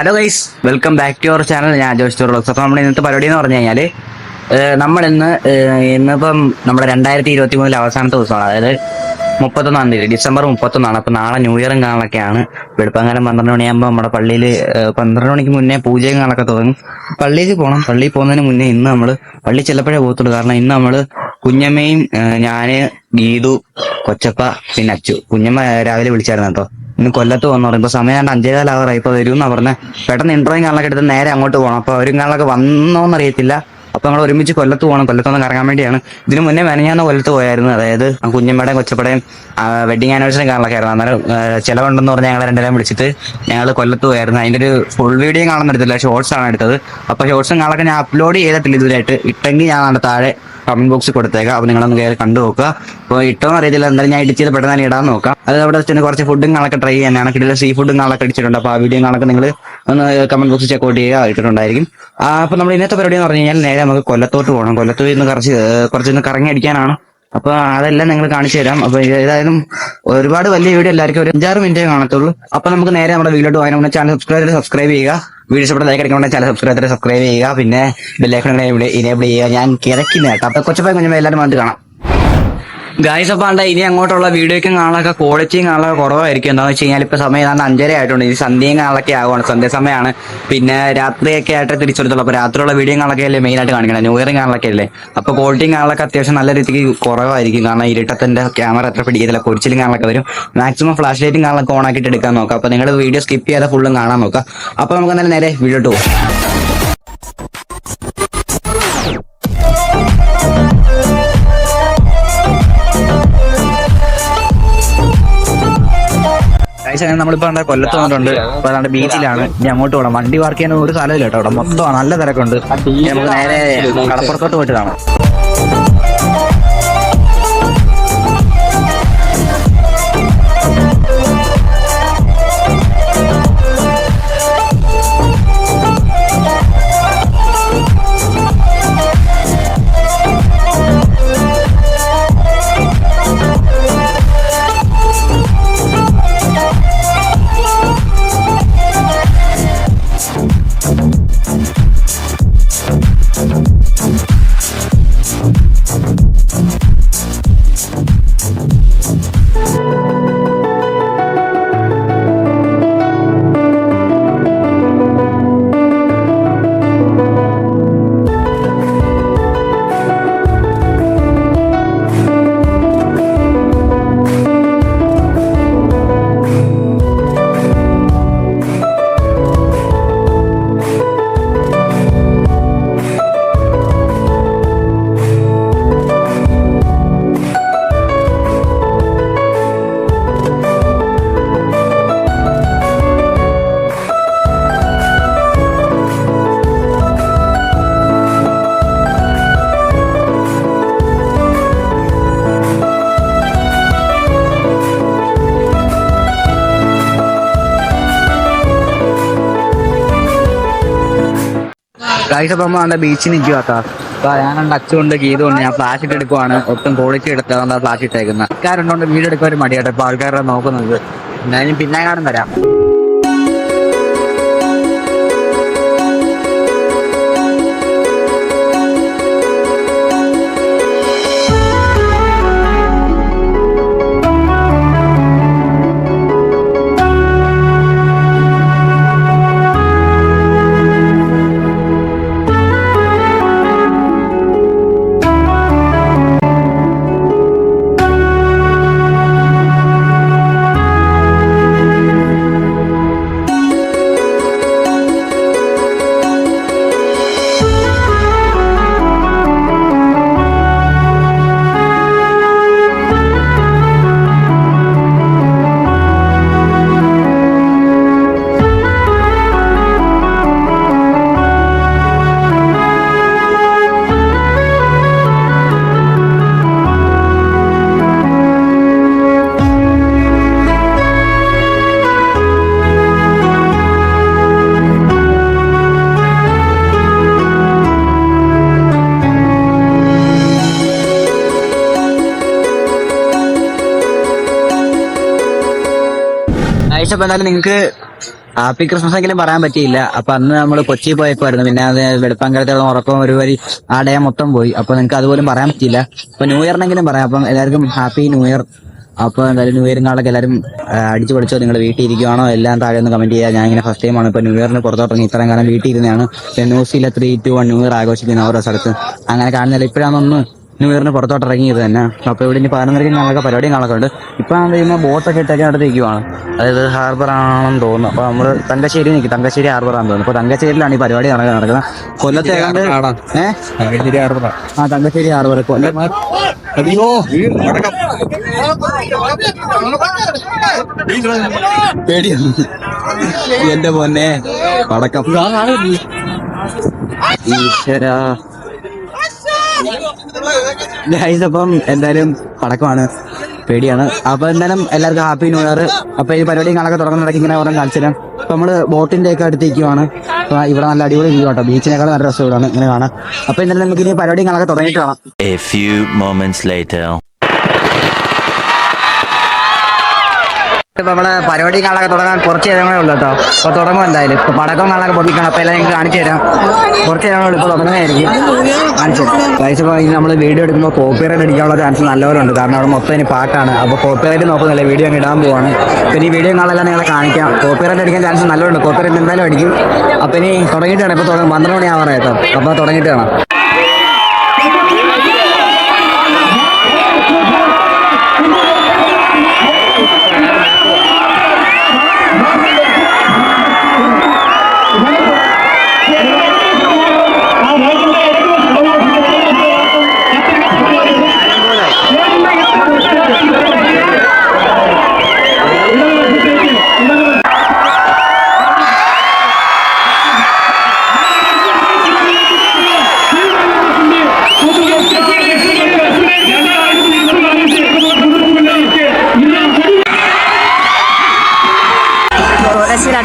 Hello guys, welcome back to our channel. ഞാൻ Josh Torox. അപ്പോൾ നമ്മുടെ ഇന്നത്തെ പരിപാടി എന്ന് പറഞ്ഞു കഴിഞ്ഞാൽ ഇന്നിപ്പം നമ്മുടെ 2023 അവസാനത്തെ ദിവസമാണ്. അതായത് 31 ഡിസംബർ 31. അപ്പോൾ നാളെ ന്യൂ ഇയറും കാണൊക്കെയാണ്. വെളുപ്പാങ്കാലം 12 മണിയാകുമ്പോൾ നമ്മുടെ പള്ളിയിൽ 12 മണിക്ക് മുന്നേ പൂജയും കാണൊക്കെ തുടങ്ങും. പള്ളിയിൽ പോകണം. പള്ളിയിൽ പോകുന്നതിന് മുന്നേ ഇന്ന് നമ്മൾ പള്ളി ചിലപ്പോഴേ പോകത്തുള്ളൂ. കാരണം ഇന്ന് നമ്മൾ കുഞ്ഞമ്മയും ഞാന് ഗീതു കൊച്ചപ്പ പിന്നെ അച്ചു. കുഞ്ഞമ്മ രാവിലെ വിളിച്ചായിരുന്നു കേട്ടോ. ഇന്ന് കൊല്ലത്ത് വന്നു പറയുമ്പോൾ സമയം 5:15 ഇപ്പൊ വരും എന്നാ പറഞ്ഞ. പെട്ടെന്ന് ഇന്റർവ്യൂ കാണാനൊക്കെ എടുത്ത് നേരെ അങ്ങോട്ട് പോകണം. അപ്പൊ അവരും കാണാനൊക്കെ വന്നോന്നറിയത്തില്ല. അപ്പൊ നമ്മൾ ഒരുമിച്ച് കൊല്ലത്ത് പോകണം. കൊല്ലത്തൊന്ന് കറങ്ങാൻ വേണ്ടിയാണ്. ഇതിനു മുന്നേ മെനഞ്ഞാന്ന് കൊല്ലത്ത് പോയായിരുന്നു. അതായത് കുഞ്ഞമ്മയുടെയും കൊച്ചപ്പടയും വെഡിങ് ആനിവേഴ്സറി കാണലൊക്കെ ആയിരുന്നു. അന്നേരം ചിലവുണ്ടെന്ന് പറഞ്ഞാൽ ഞങ്ങളെ രണ്ടുപേരും വിളിച്ചിട്ട് ഞങ്ങൾ കൊല്ലത്ത് പോയായിരുന്നു. അതിന്റെ ഒരു ഫുൾ വീഡിയോ കാണാൻ എടുത്തില്ല, ഷോർട്സ് ആണ് എടുത്തത്. അപ്പൊ ഷോർട്സും കാണാനൊക്കെ ഞാൻ അപ്ലോഡ് ചെയ്തിട്ടില്ല ഇതുവരെയായിട്ട്. ഇട്ടെങ്കിൽ ഞാൻ അവിടെ താഴെ കമന്റ് ബോക്സിൽ കൊടുത്തേക്കാം. അപ്പൊ നിങ്ങളൊന്ന് കയറി കണ്ടു നോക്കുക. അപ്പോൾ ഇട്ടോന്ന് അറിയത്തില്ല, എന്തായാലും ഞാൻ എഡിറ്റ് ചെയ്ത് പെട്ടെന്ന് തന്നെ ഇടാൻ നോക്കാം. അത് അവിടെ വെച്ച് കുറച്ച് ഫുഡും കാണൊക്കെ ട്രൈ ചെയ്യാനാണ്. കിട്ടിയ സീ ഫുഡും കാണൊക്കെ അടിച്ചിട്ടുണ്ട്. അപ്പൊ ആ വീഡിയോ കാണൊക്കെ നിങ്ങൾ ഒന്ന് കമന്റ് ബോക്സിൽ ചെക്കൗട്ട് ചെയ്യുക, ഇട്ടിട്ടുണ്ടായിരിക്കും. അപ്പൊ നമ്മൾ ഇന്നത്തെ പരിപാടി എന്ന് പറഞ്ഞു കഴിഞ്ഞാൽ നേരെ നമുക്ക് കൊല്ലത്തോട്ട് പോകണം. കൊല്ലത്ത് ഇന്ന് കുറച്ചൊന്ന് കറങ്ങി അടിക്കാനാണ്. അപ്പൊ അതെല്ലാം നിങ്ങൾ കാണിച്ചു തരാം. അപ്പൊ ഏതായാലും ഒരുപാട് വലിയ വീഡിയോ എല്ലാവർക്കും ഒരു 5-6 മിനിറ്റേ കാണത്തുള്ളൂ. അപ്പൊ നമുക്ക് നേരെ നമ്മുടെ വീഡിയോട്ട് പോകാൻ ചാനൽ സബ്സ്ക്രൈബ് ചെയ്യുക. വീഡിയോ ഇഷ്ടപ്പെട്ട ലൈക്ക് അടിക്കണം. ചാനൽ സബ്സ്ക്രൈബ് ചെയ്യുക. പിന്നെ ബെല്ലൈക്കൺ ഇനേബിൾ ചെയ്യുക. ഞാൻ കിടക്കുന്ന കേട്ടോ. അപ്പൊ കൊച്ചപ്പോ എല്ലാവരും വന്നിട്ട് കാണാം. ഗായ്സ്, അപ്പൊ ഇനി അങ്ങോട്ടുള്ള വീഡിയോയ്ക്കും കാണാനൊക്കെ ക്വാളിറ്റിയും കാണാനൊക്കെ കുറവായിരിക്കും. എന്താണെന്ന് വെച്ച് കഴിഞ്ഞാൽ ഇപ്പൊ സമയം 5:30 ആയിട്ടുണ്ട്. ഈ സന്ധ്യയും കാണാനൊക്കെ ആവുകയാണ്. സന്ധ്യ സമയമാണ്. പിന്നെ രാത്രിയൊക്കെ ആയിട്ട് തിരിച്ചെടുത്തുള്ളൂ. അപ്പൊ രാത്രിയുള്ള വീഡിയോ കാണാനൊക്കെ അല്ലേ മെയിൻ ആയിട്ട് കാണിക്കണം. ന്യൂ ഇയറും കാണാനൊക്കെ അല്ലേ. അപ്പൊ ക്വാളിറ്റിയും കാണാനൊക്കെ അത്യാവശ്യം നല്ല രീതിക്ക് കുറവായിരിക്കും. കാരണം ഇരുട്ടത്തിന്റെ ക്യാമറ അത്ര പിടിക്കത്തില്ല. പൊരിച്ചിലും കാണാനൊക്കെ വരും. മാക്സിമം ഫ്ലാഷ് ലൈറ്റും കാണാനൊക്കെ ഓൺ ആക്കിയിട്ട് എടുക്കാൻ നോക്കാം. അപ്പൊ നിങ്ങൾ വീഡിയോ സ്കിപ്പ് ചെയ്യാതെ ഫുള്ളും കാണാൻ നോക്കാം. അപ്പൊ നമുക്ക് എന്തായാലും നേരെ വീഡിയോ പോകും. നമ്മളിപ്പോ കൊല്ലത്ത് വന്നിട്ടുണ്ട്. അപ്പൊ അതാണ്ട് ബീച്ചിലാണ്. ഇനി അങ്ങോട്ട് പോകണം. വണ്ടി പാർക്ക് ചെയ്യാൻ ഒരു സ്ഥലമില്ല കേട്ടോ. അവിടെ മൊത്തം നല്ല തിരക്കുണ്ട്. നമുക്ക് നേരെ കടപ്പുറത്തോട്ട് പോയിട്ട് കാണാം. ഗൈസ്, അപ്പം ബീച്ചിൽ നിൽക്കുവാത്ത. അപ്പൊ ഞാൻ അച്ചുകൊണ്ട് ഗീതുകൊണ്ട് ഞാൻ ഫ്ലാഷ് ഇട്ട് എടുക്കുവാണ്. ഒട്ടും ക്വാളിറ്റി എടുത്താൽ ഫ്ലാഷ് ഇട്ടേക്കുന്നത്. ആൾക്കാരുണ്ടോണ്ട് വീഡിയോ എടുക്കാൻ ഒരു മടിയാട്ടെ. ഇപ്പൊ ആൾക്കാരെ നോക്കുന്നത്. ഞാൻ പിന്നെ കാണും വരാം. അപ്പൊ എന്തായാലും നിങ്ങൾക്ക് ഹാപ്പി ക്രിസ്മസ് എങ്കിലും പറയാൻ പറ്റിയില്ല. അപ്പൊ അന്ന് നമ്മൾ കൊച്ചി പോയപ്പോയിരുന്നു. പിന്നെ അത് വെളുപ്പാങ്കലത്തോളം ഉറക്കവും ഒരു വരി ആ ഡേ മൊത്തം പോയി. അപ്പൊ നിങ്ങൾക്ക് അതുപോലും പറയാൻ പറ്റിയില്ല. അപ്പൊ ന്യൂ ഇയറിനെങ്കിലും പറയാം. അപ്പം എല്ലാവർക്കും ഹാപ്പി ന്യൂ ഇയർ. അപ്പൊ എന്തായാലും ന്യൂ ഇയറും കാലൊക്കെ എല്ലാവരും അടിച്ചു പൊളിച്ചോ. നിങ്ങൾ വീട്ടിൽ ഇരിക്കുവാണോ എല്ലാം താഴെ ഒന്ന് കമന്റ് ചെയ്യുക. ഞാൻ ഇങ്ങനെ ഫസ്റ്റ് ടൈമാണ് ഇപ്പൊ ന്യൂ ഇയറിന് പുറത്തോട്ടിറങ്ങി ഇത്രയും കാലം വീട്ടിൽ ഇരുന്നാണ്. ന്യൂസിലെ 3-2-1 ന്യൂ ഇയർ ആഘോഷിക്കുന്ന ഓരോ സ്ഥലത്ത് അങ്ങനെ കാണുന്നില്ല. ഇപ്പോഴാണെന്ന് ന്യൂ ഇയറിന് പുറത്തോട്ട് ഇറങ്ങിയത് തന്നെ. അപ്പൊ ഇവിടെ ഇനി 11:30 ഞങ്ങൾക്ക് പരിപാടിയും കാണൊക്കെ ഉണ്ട്. ഇപ്പൊ കഴിയുമ്പോൾ ബോട്ടൊക്കെ ഇട്ടൊക്കെ അടുത്ത് നിൽക്കുവാണ്. അതായത് ഹാർബർ ആണെന്ന് തോന്നുന്നു. അപ്പൊ നമ്മള് തങ്കശ്ശേരി നിൽക്കും. തങ്കശ്ശേരി ഹാർബർ ആണെന്ന് തോന്നുന്നു. അപ്പൊ തങ്കശ്ശേരിയിലാണ് ഈ പരിപാടി നടക്കുന്നത്. കൊല്ലത്തെ ഏതാണ്ട് തങ്കശ്ശേരി ഹാർബർ കൊല്ലം. പേടിയാണ് എന്റെ പൊന്നെ പടക്കം. ഈശ്വരാ അപ്പം എന്തായാലും പടക്കമാണ്, പേടിയാണ്. അപ്പൊ എന്തായാലും എല്ലാവർക്കും ഹാപ്പി ന്യൂ ഇയർ. അപ്പൊ ഈ പരിപാടിയും കാണൊക്കെ തുടങ്ങുന്നിടയ്ക്ക് ഇങ്ങനെ ഓരോ കാണിച്ചു തരാം. അപ്പൊ നമ്മള് ബോട്ടിന്റെ ഒക്കെ അടുത്തേക്കുവാണ്. അപ്പൊ ഇവിടെ നല്ല അടിപൊളി വ്യൂ കേട്ടോ. ബീച്ചിനേക്കാൾ നല്ല രസം ഇവിടെയാണ് ഇങ്ങനെ കാണാം. അപ്പൊ എന്തായാലും നമുക്ക് ഇനി പരിപാടിയും കാണൊക്കെ തുടങ്ങിയിട്ട് കാണാം. A few moments later. ഇപ്പൊ നമ്മള് പരിപാടി കാണാനൊക്കെ തുടങ്ങാൻ കുറച്ച് നേരങ്ങളേ ഉള്ളൂ കേട്ടോ. അപ്പൊ തുടങ്ങും എന്തായാലും. ഇപ്പൊ പടക്കം കാണാനൊക്കെ പൊട്ടിക്കണം. അപ്പൊ എല്ലാം നിങ്ങൾക്ക് കാണിച്ചു തരാം. കുറച്ച് നേരങ്ങളുള്ളൂ. ഇപ്പൊ തുടങ്ങുന്നതായിരിക്കും കാണിച്ചു തരാം. ഇപ്പൊ നമ്മൾ വീഡിയോ എടുക്കുമ്പോൾ കോപ്പിറൈറ്റ് അടിക്കാനുള്ള ചാൻസ് നല്ലപോലെ ഉണ്ട്. കാരണം അവിടെ മൊത്തം ഇനി പാട്ടാണ്. അപ്പൊ കോപ്പിറൈറ്റ് നോക്കുന്നില്ല, വീഡിയോ അങ്ങ് ഇടാൻ പോവാണ്. പിന്നെ ഈ വീഡിയോ കാണാനെല്ലാം നിങ്ങളെ കാണിക്കാം. കോപ്പിറൈറ്റ് അടിക്കാൻ ചാൻസ് നല്ലതുണ്ട്. കോപ്പിറൈറ്റ് എന്തായാലും അടിക്കും. അപ്പൊ ഇനി തുടങ്ങിയിട്ട് വേണം. ഇപ്പൊ 12 മണി ആവാറ കേട്ടോ. അപ്പൊ തുടങ്ങിയിട്ട് വേണം.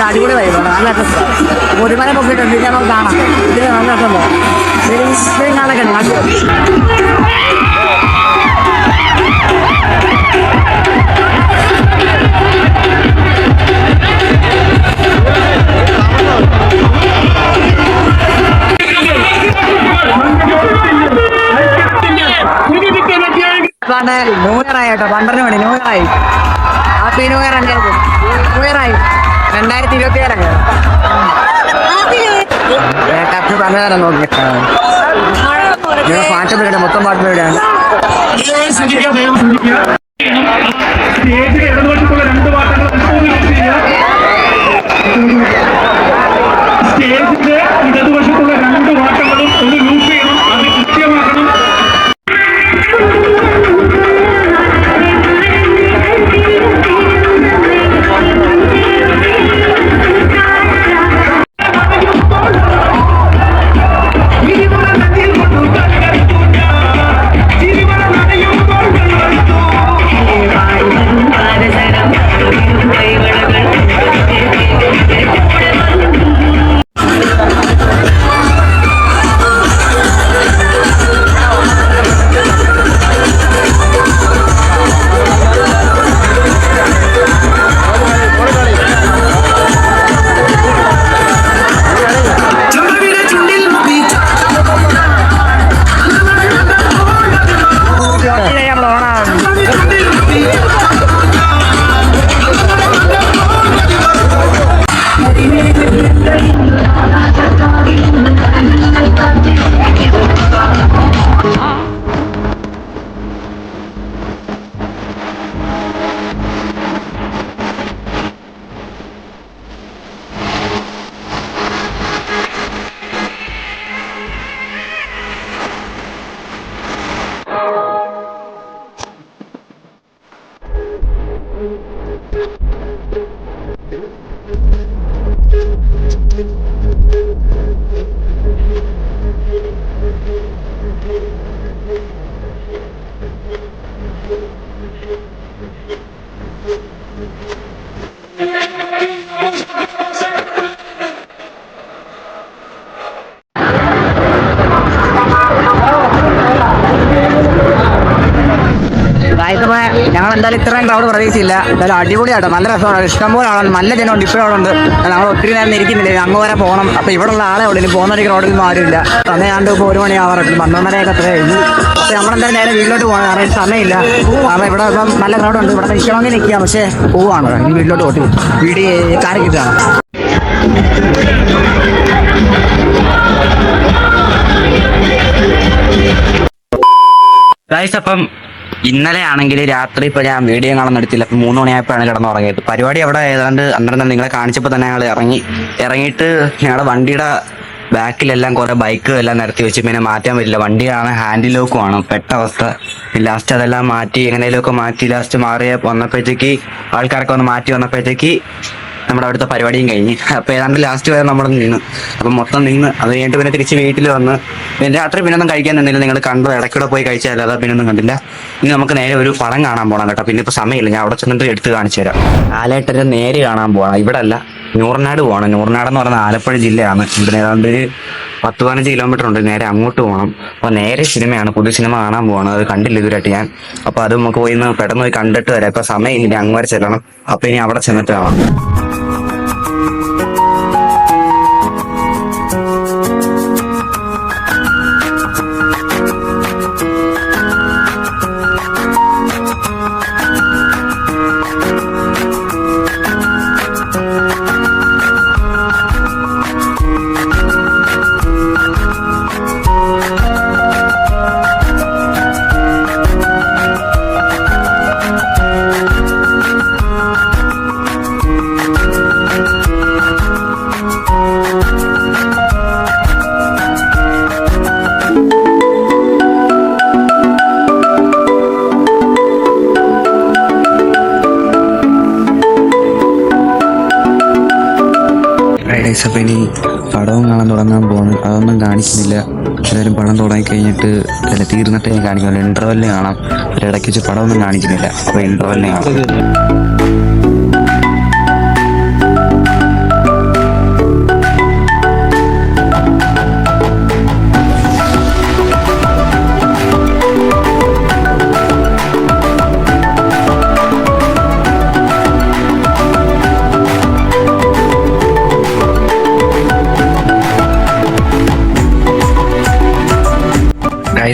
അടിപൊളി വൈബാണ്. നല്ല രസം. ഒരുമല പൊക്കിയിട്ടുണ്ട്. ഇത് നമുക്ക് കാണാം. ഇത് നല്ല രസമല്ലോ. കാണൊക്കെ ന്യൂ ഇയർ ആയി കേട്ടോ. 12 മണി ന്യൂ ഇയർ ആയി. ഹാപ്പി ന്യൂ ഇയർ എല്ലാവർക്കും. ന്യൂ ഇയർ ആയി 2027 പലതരം നോക്കിയിട്ട് പാട്ട് പരിപാടി മൊത്തം പാട്ട് പരിപാടിയാണ്. ഇടതുവശത്തുള്ള 2 വാട്ടങ്ങൾ സ്റ്റേജിന്റെ ഇടതുവശത്തുള്ള 2 വാട്ടങ്ങളും ഒന്ന് ലൂപ്പ് ചെയ്യണം. അത് കൃത്യമാക്കണം. എന്തായാലും ഇത്രയും ക്രൗഡ് പ്രതീക്ഷയില്ല. എന്തായാലും അടിപൊളിയാട്ടോ, നല്ല രസമാണ്, ഇഷ്ടംപോലെ ആളാണ്, നല്ല ജനമുണ്ട്. ഇപ്പോഴും അവിടെ ഉണ്ട്. നമ്മൾ ഒത്തിരി നേരം ഇരിക്കുന്നില്ല, അങ്ങ് വരെ പോകണം. അപ്പൊ ഇവിടെ ഉള്ള ആളെ ഉള്ളൂ, ഇനി പോകുന്ന ഒരു ക്രൗഡിലൊന്നും ആരുമില്ല. സമയമാണ്ട് ഇപ്പോൾ 1 മണിയാവാറുണ്ട്, 12:30 അത്ര കഴിഞ്ഞു. പക്ഷെ നമ്മളെന്തായാലും നേരെ വീട്ടിലോട്ട് പോകണം, കാരണം സമയമില്ല. കാരണം ഇവിടെ ഇപ്പം നല്ല ക്രൗഡുണ്ട്, ഇവിടെ നിൽക്കണമെങ്കിൽ നിൽക്കാം, പക്ഷേ പോവാണ് ഇനി വീട്ടിലോട്ട് പോട്ടി വീഡിയോ കാര്യം കിട്ടുകയാണ്. ഗൈസ്, അപ്പം ഇന്നലെ ആണെങ്കിൽ രാത്രി ഇപ്പൊ ഞാൻ വീഡിയോ കാണാൻ എടുത്തില്ല. അപ്പൊ 3 മണിയായപ്പോഴാണ് കിടന്നുറങ്ങിയത്. പരിപാടി അവിടെ ഏതാണ്ട് അന്നേരം നിങ്ങളെ കാണിച്ചപ്പോൾ തന്നെ ഞങ്ങൾ ഇറങ്ങിയിട്ട് ഞങ്ങളുടെ വണ്ടിയുടെ ബാക്കിലെല്ലാം കുറെ ബൈക്ക് എല്ലാം നിരത്തി വെച്ച് പിന്നെ മാറ്റാൻ പറ്റില്ല. വണ്ടിയാണ് ഹാൻഡിൽ ലോക്കുമാണ്, പെട്ട അവസ്ഥ. ലാസ്റ്റ് അതെല്ലാം മാറ്റി എങ്ങനെയൊക്കെ മാറ്റി ലാസ്റ്റ് വന്നപ്പോഴത്തേക്ക് ആൾക്കാരൊക്കെ വന്ന് മാറ്റി വന്നപ്പോഴത്തേക്ക് നമ്മുടെ അവിടുത്തെ പരിപാടിയും കഴിഞ്ഞ്. അപ്പൊ ഏതാണ്ട് ലാസ്റ്റ് വരെ നമ്മൾ നിന്ന്. അപ്പം മൊത്തം നിന്ന് അത് കഴിഞ്ഞിട്ട് പിന്നെ തിരിച്ച് വീട്ടിൽ വന്ന് പിന്നെ രാത്രി പിന്നൊന്നും കഴിക്കാൻ നിന്നില്ല. നിങ്ങൾ കണ്ടോ, ഇടയ്ക്കൂടെ പോയി കഴിച്ചാൽ അതാ പിന്നൊന്നും കണ്ടില്ല. ഇനി നമുക്ക് നേരെ ഒരു പടം കാണാൻ പോകണം കേട്ടോ. പിന്നെ ഇപ്പൊ സമയമില്ല, ഞാൻ അവിടെ ചെന്നിട്ട് എടുത്ത് കാണിച്ചു തരാം. ആലേട്ടൻ്റെ നേര് കാണാൻ പോകണം. ഇവിടെ അല്ല, നൂർനാട് പോകണം. നൂർനാട് എന്ന് പറയുന്നത് ആലപ്പുഴ ജില്ലയാണ്. ഇവിടെ ഏതാണ്ട് 10-15 കിലോമീറ്റർ ഉണ്ട്. നേരെ അങ്ങോട്ട് പോകണം. അപ്പോൾ നേരെ സിനിമയാണ്, പുതിയ സിനിമ കാണാൻ പോകണം. അത് കണ്ടില്ല ഇതുവരെയായിട്ട് ഞാൻ. അപ്പോൾ അത് നമുക്ക് പോയി പെട്ടെന്ന് പോയി കണ്ടിട്ട് വരാം. ഇപ്പൊ സമയം ഇനി അങ്ങ് വരെ ചെല്ലണം. അപ്പൊ ഇനി അവിടെ ചെന്നിട്ട് കാണാം. അപ്പൊ ഇനി പടവും കാണാൻ തുടങ്ങാൻ പോകുന്നു. അതൊന്നും കാണിക്കുന്നില്ല. എല്ലാവരും പടം തുടങ്ങി കഴിഞ്ഞിട്ട് തീർന്നിട്ട് ഞാൻ കാണിക്കുമല്ലോ. ഇന്റർവെല്ലിന് കാണാം. ഇടയ്ക്ക് വെച്ച് പടമൊന്നും കാണിക്കുന്നില്ല. അപ്പൊ ഇന്റർവെല്ലിന് കാണാം.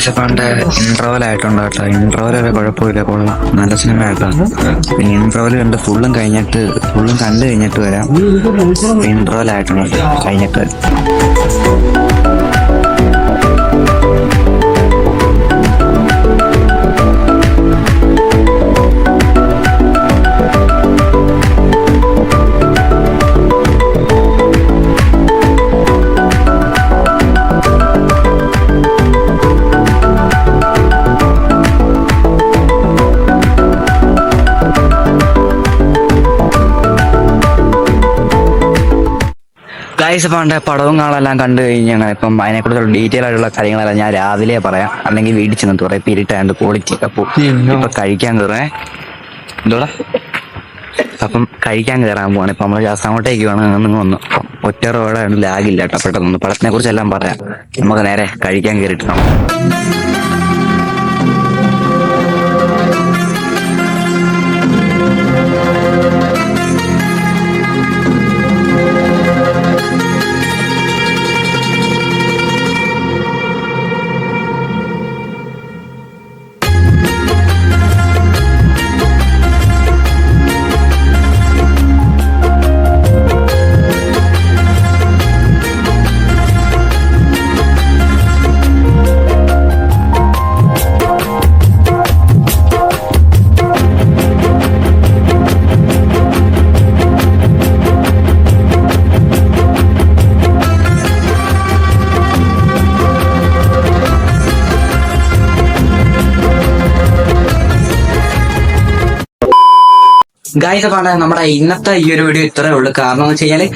ൈസപ്പാണ്ട് ഇന്റർവൽ ആയിട്ടുണ്ട് കേട്ടോ. ഇന്റർവൽ വരെ കുഴപ്പമില്ല, കൊള്ളാം, നല്ല സിനിമ ആയിട്ടാണ്. പിന്നെ ഇന്റർവൽ കണ്ട് ഫുള്ളും കണ്ടു കഴിഞ്ഞിട്ട് വരാം. ഇന്റർവൽ ആയിട്ടുണ്ട്, കഴിഞ്ഞിട്ട് വരാം. ഗൈസ്, പണ്ട് പടവും കാണാനെല്ലാം കണ്ടു കഴിഞ്ഞാൽ ഇപ്പം അതിനെക്കുറിച്ചുള്ള ഡീറ്റെയിൽ ആയിട്ടുള്ള കാര്യങ്ങളെല്ലാം ഞാൻ രാവിലെ പറയാം, അല്ലെങ്കിൽ വീട്ടിൽ ചെന്നിട്ട് പറയാം. ഇപ്പം ഇരുട്ടായതുകൊണ്ട് ക്വാളിറ്റി. അപ്പോൾ ഇപ്പൊ കഴിക്കാൻ കയറേ എന്തോടാ, അപ്പം കഴിക്കാൻ കയറാൻ പോവാണ്. ഇപ്പം നമ്മൾ അങ്ങോട്ടേക്ക് വേണം നിങ്ങൾ വന്നു. ഒറ്റ റോഡാണ്, ലാഗില്ല കേട്ടോ. പെട്ടെന്ന് പടത്തിനെ കുറിച്ചെല്ലാം പറയാം. നമുക്ക് നേരെ കഴിക്കാൻ കയറിയിട്ട് കാണാം. ഗായ്സ്, അപ്പൊ നമ്മുടെ ഇന്നത്തെ ഈ ഒരു വീഡിയോ ഇത്രേ ഉള്ളൂ. കാരണം എന്ന് വെച്ച് കഴിഞ്ഞാല്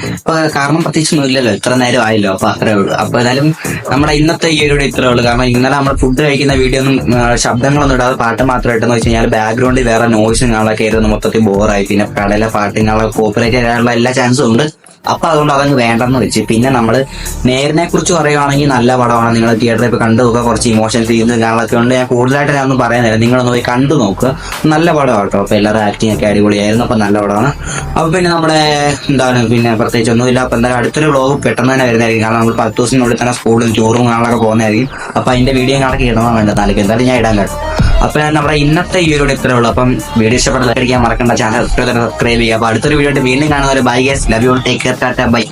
കാരണം പ്രത്യേകിച്ചൊന്നും ഇല്ലല്ലോ, ഇത്ര നേരം ആയല്ലോ. അപ്പൊ അത്രേ ഉള്ളൂ. അപ്പൊ ഏതായാലും നമ്മുടെ ഇന്നത്തെ ഈ ഒരു വീഡിയോ ഇത്രേ ഉള്ളൂ. കാരണം ഇന്നലെ നമ്മൾ ഫുഡ് കഴിക്കുന്ന വീഡിയോ ഒന്നും ശബ്ദങ്ങളൊന്നും ഇടാതെ പാട്ട് മാത്രമായിട്ടെന്ന് വെച്ച് കഴിഞ്ഞാൽ ബാക്ക്ഗ്രൗണ്ടിൽ വേറെ നോയ്സും കാണാനൊക്കെ ആയിരുന്നു, മൊത്തത്തിൽ ബോറായി. പിന്നെ കടയിലെ പാട്ടിനുള്ള കോപ്പറേറ്റ് ചെയ്യാനുള്ള എല്ലാ ചാൻസും ഉണ്ട്. അപ്പൊ അതുകൊണ്ട് അതങ്ങ് വേണ്ടെന്ന് വെച്ച്. പിന്നെ നമ്മള് നേരിനെ കുറിച്ച് പറയുവാണെങ്കിൽ നല്ല പടമാണ്, നിങ്ങൾ തിയേറ്ററിൽ പോയി കണ്ടു നോക്കുക. കുറച്ച് ഇമോഷൻ സീൻസ് കാര്യങ്ങളൊക്കെ ഉണ്ട്. ഞാൻ കൂടുതലായിട്ട് ഞാനൊന്നും പറയുന്നില്ല, നിങ്ങളൊന്ന് പോയി കണ്ടു നോക്കുക. നല്ല പടമാണ് കേട്ടോ. അപ്പൊ എല്ലാവരും ആക്ടിങ് ഒക്കെ അടിപൊളിയായിരുന്നു. അപ്പൊ നല്ല പടമാണ്. അപ്പൊ പിന്നെ നമ്മുടെ എന്താണ് പിന്നെ പ്രത്യേകിച്ച് ഒന്നുമില്ല. അപ്പൊ എന്തായാലും അടുത്തൊരു വ്ളോഗ് പെട്ടെന്ന് തന്നെ വരുന്നതായിരിക്കും. കാരണം നമ്മൾ 10 ദിവസത്തിനുള്ളിൽ തന്നെ സ്കൂളിൽ ടൂറും കാണാനൊക്കെ പോകുന്നതായിരിക്കും. അപ്പൊ അതിന്റെ വീഡിയോ കാണാനൊക്കെ ഇടണം വേണ്ട നാளைക്ക് എന്തായാലും ഞാൻ ഇടാൻ കേട്ടോ. അപ്പൊ നമ്മുടെ ഇന്നത്തെ ഈ വീഡിയോ ഇത്രേ ഉള്ളൂ. അപ്പം വീഡിയോ ഇഷ്ടപ്പെട്ടതായിരിക്കാൻ മറക്കണ്ട, ചാനൽ സബ്സ്ക്രൈബ് ചെയ്യുക. അപ്പൊ അടുത്തൊരു വീഡിയോ ആയിട്ട് വീണ്ടും കാണുന്നവരെ bye guys, love you, take care, tata, by.